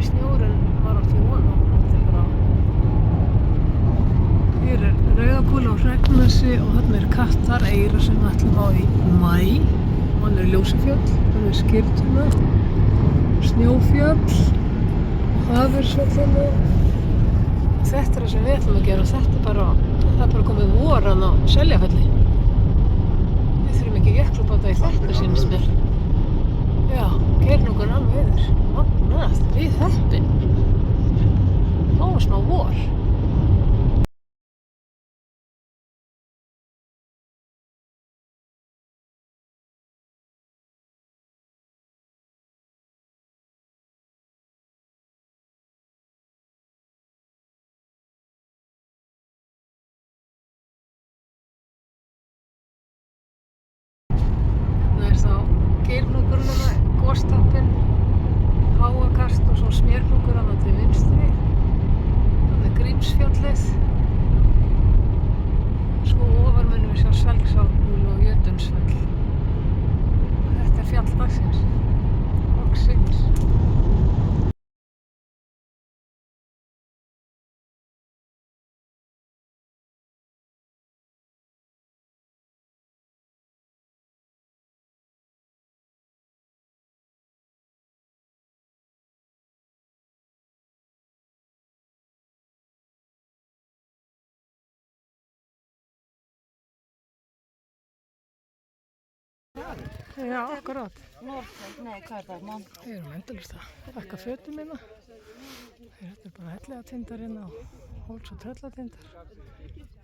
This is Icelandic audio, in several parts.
snjórinn var átt í von á. Þetta er bara... Hér er Rauðakúla á Hreggnesi og þarna er Kattareyra sem við ætlum á í maí. Hann er Ljósafjöll, hann er Skyrtuna, Snjófjöll, Hafursfjallinu. Þetta er það sem við ætlum að gera. Þetta er bara komið voran á Seljafelli. Við þurfum ekki jöklubáta í þetta sínist mér. Já, keyrum okkur alveg yfir. Magnað, við heppin. Fáum smá vor. Hérna er þá Geirhnúkurinn, Gostappinn, Háakast og svo Smérhnúkur annað til vinstri. Þannig Grímsfjallið. Svo ofar munum við sjá Selksárkúlu og Jötunsfell. Þetta er fjall dagsins. Loksins. Já, akkurát. Nei, hvað er það? Við erum endalaust að pakka fötum hérna. Þetta er bara Elliðatindar hérna og Hóls- og Tröllatindar.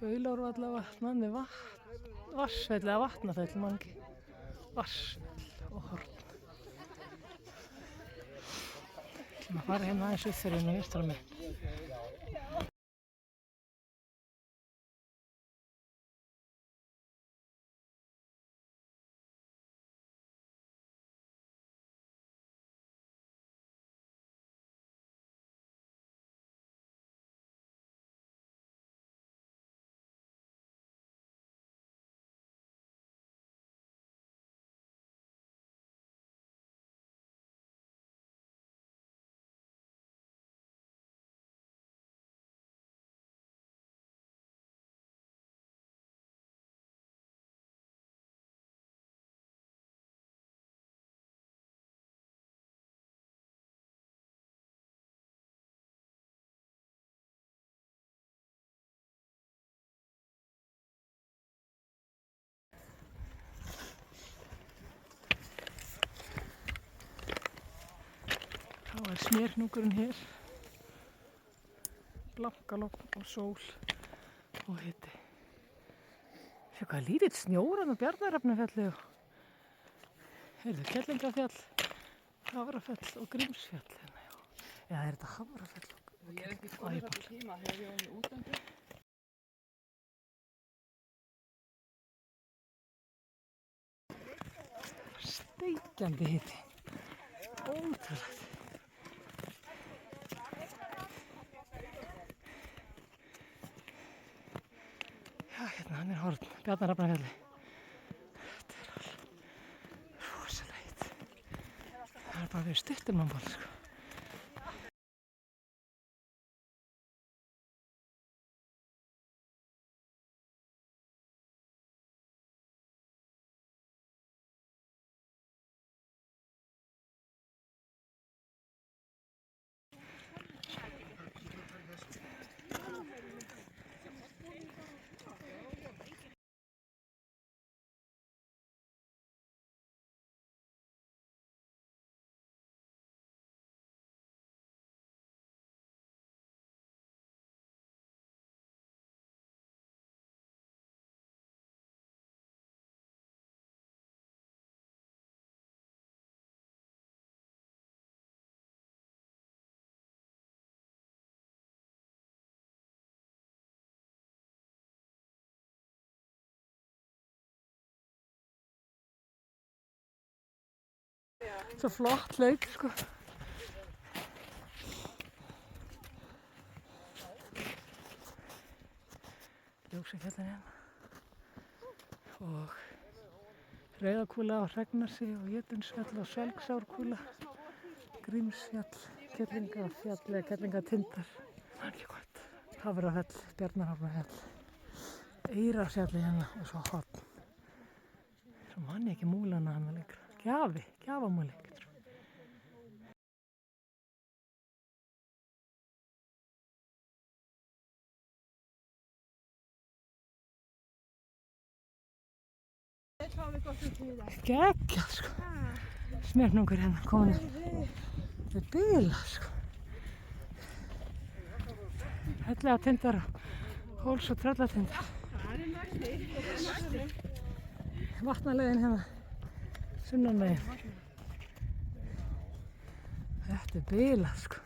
Baulárvallavatn, manni Vatnsfell eða Vatnafell, mangi. Vatnsfell og Horn. Við ætlum að fara hérna aðeins upp fyrir hérna vinstra megin. Þá er Smérhnúkurinn hér. Blankalogn og sól og hiti. Sjá hvað lítill snjór á Bjarnarhafnarfjalli og heyrðu Kerlingarfjall, Hafrafell og Grímsfjall hérna, já. Eða er þetta Hafrafell og Ég er ekki skoðið þetta tíma þegar ég var í útlandi. Steikjandi hiti. Ótrúlegt. Já, hérna hann er Horn, Bjarnarhafnarfjalli. Þetta er alveg rosalega hiti. Það er bara verið stutt mannból, sko. Svo flott lauk, sko. Ljósafjallin hérna. Og Rauðakúla á Hreggnesi og Jötunsfjall og Selksárkúla, Grímsfjall. Kerlingafjall eða Kerlingatindar, það er ekki gott. Hafrafell, Bjarnarhafnafjall, Eyrarfjalli hérna og svo Horn. Svo man ég ekki múlana hana lengra. Gjafamúli. Geggjað sko. Smjörnungur hérna komin. Þetta er bilað sko. Hellatindar, Hóls- og Tröllatindar. Vatnaleiðin hérna, sunnanmegin. Þetta er bilað sko.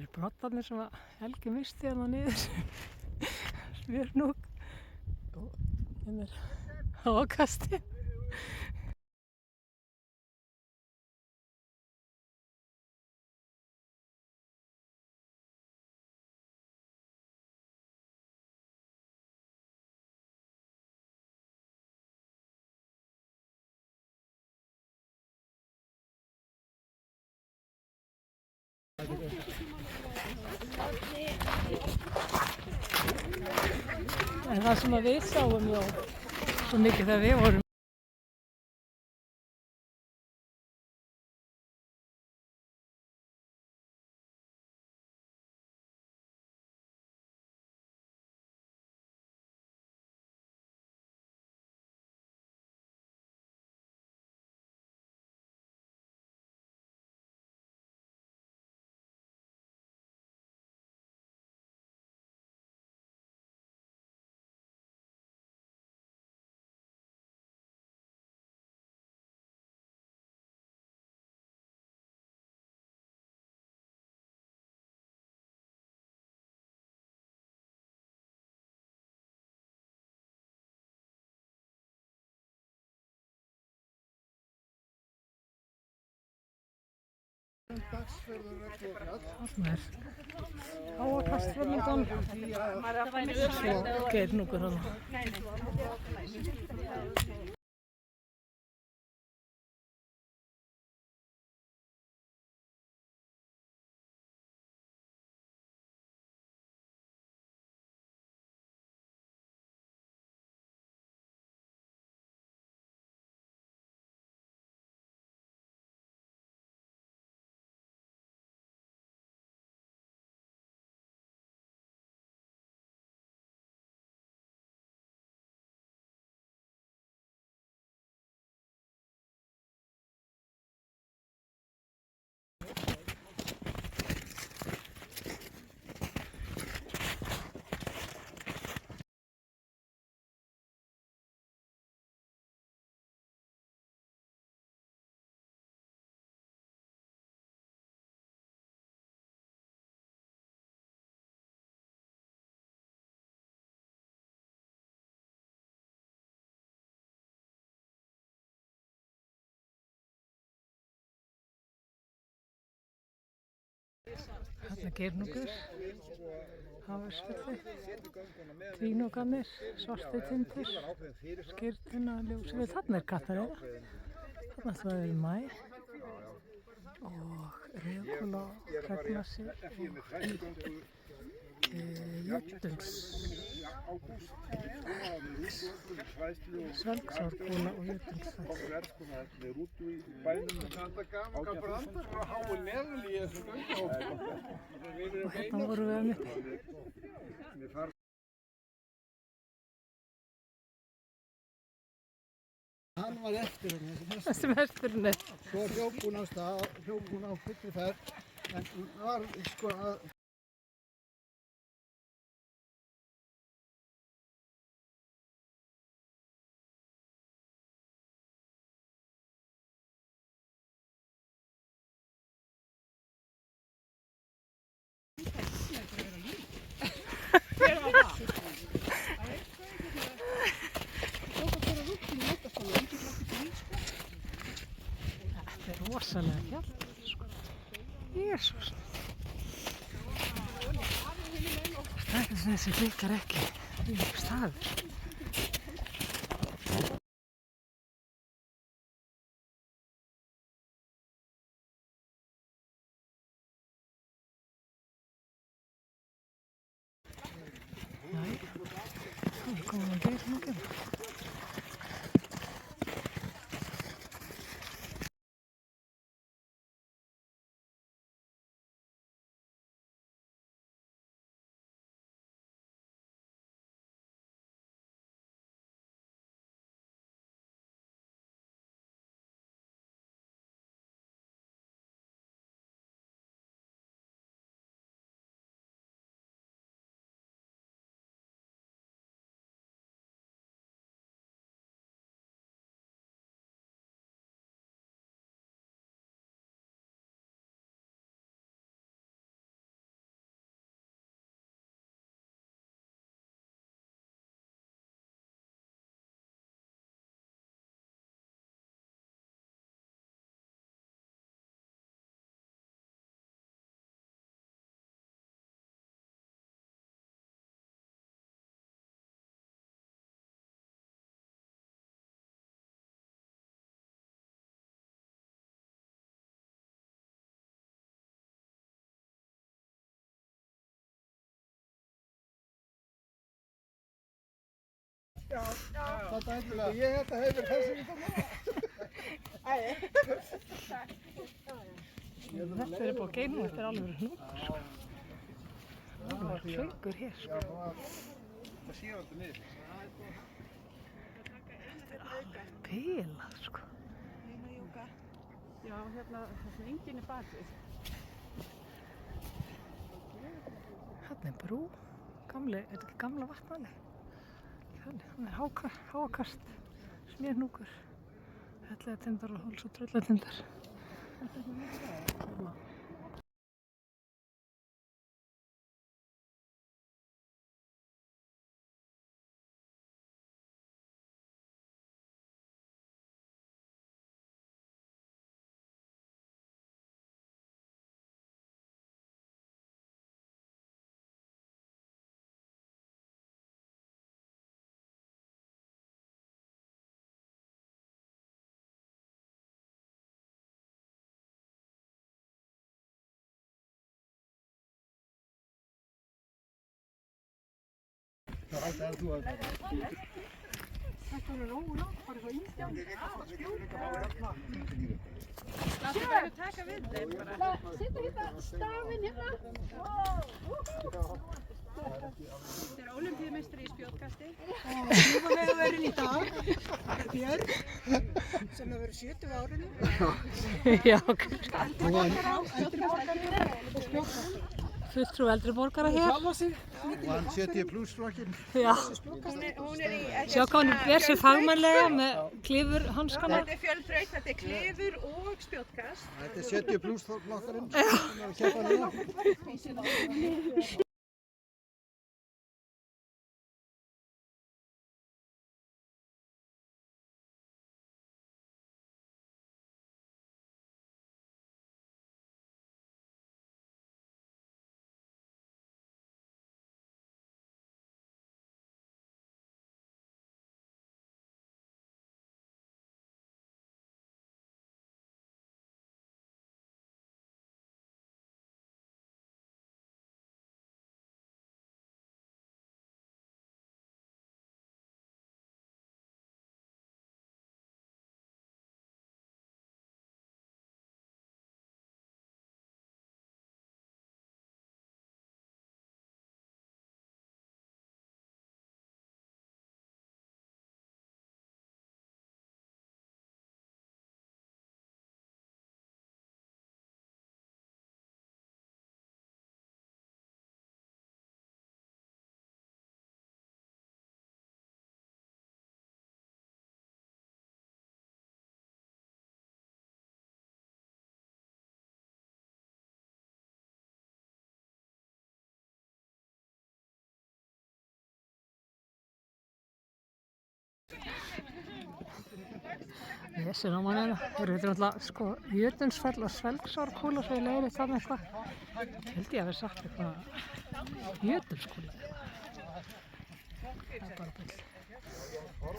Það eru brottarnir sem að Helgi missti hérna niður. Smjörnung. Og hérna er ákastinn. En það sem að við sáum svo mikið þegar við vorum Þarna er Háakast framundan, svo Geirhnúkur þarna. Þarna er Geirhnúkur, Hafursfelli, Tvínókarnir, Svartitindur, Skyrnuna, Ljósafell. Þarna er Kattareyra, þarna ætla það í maí og Regula, Regnassi og Jötuns, Svelgsárkúla og Jötunsfell. Og hérna vorum við að mitt. Hann var eftir henni, Þessi mesturinn er. svo hljóp hún á stað, hljóp hún á fullri ferð, en hún var sko að Þetta er rosalega fjall, sko. Jesús. Það er þessi klikkar ekki í staður. Þá komum við að gera nú gerð. þetta endilega. Ég held að hefur þessi við það. Þetta er búið að geina, þetta er alveg hnúkur. Það er hlaugur hér, sko. Það séu alltaf niður. Þetta er alveg bilað, sko. Já, hérna, það sem enginn er bakið. Þarna er brú. Er þetta ekki gamla vatnalið? Þannig, hann er háakast, smérhnúkur, hellatindar og háls og tröllatindar. Það er þú að Þetta er nógu langt, bara eitthvað índjátt. Láttu bara taka við þeim bara. Settu hérna stafinn hérna. Þetta er ólympíumeistari í spjótkasti. Lífavegavörðin í dag er Björn, sem hefur verið 70 árinu. Já, Eldri borgari og spjótkasti. fulltrú eldri borgara hér. og hann 70 pluss flokkinn. Já, Hún er í... sjá hvað hann ber sér fagmannlega með klifur hanskana. Þetta er fjölþraut, þetta er klifur og spjótkast. Þetta er 70 pluss flokkarinn sem er að keppa núna. Þessi námanina, þetta er alltaf sko Jötunsfell og Svelgsárkúla svo ég leiði það með eitthvað. Held ég að við sagt eitthvað Jötunskúla. Það er bara bull.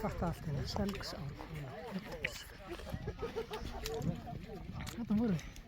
Fatta allt hérna, Svelgsárkúla, Jötunsfell. Þarna voru við.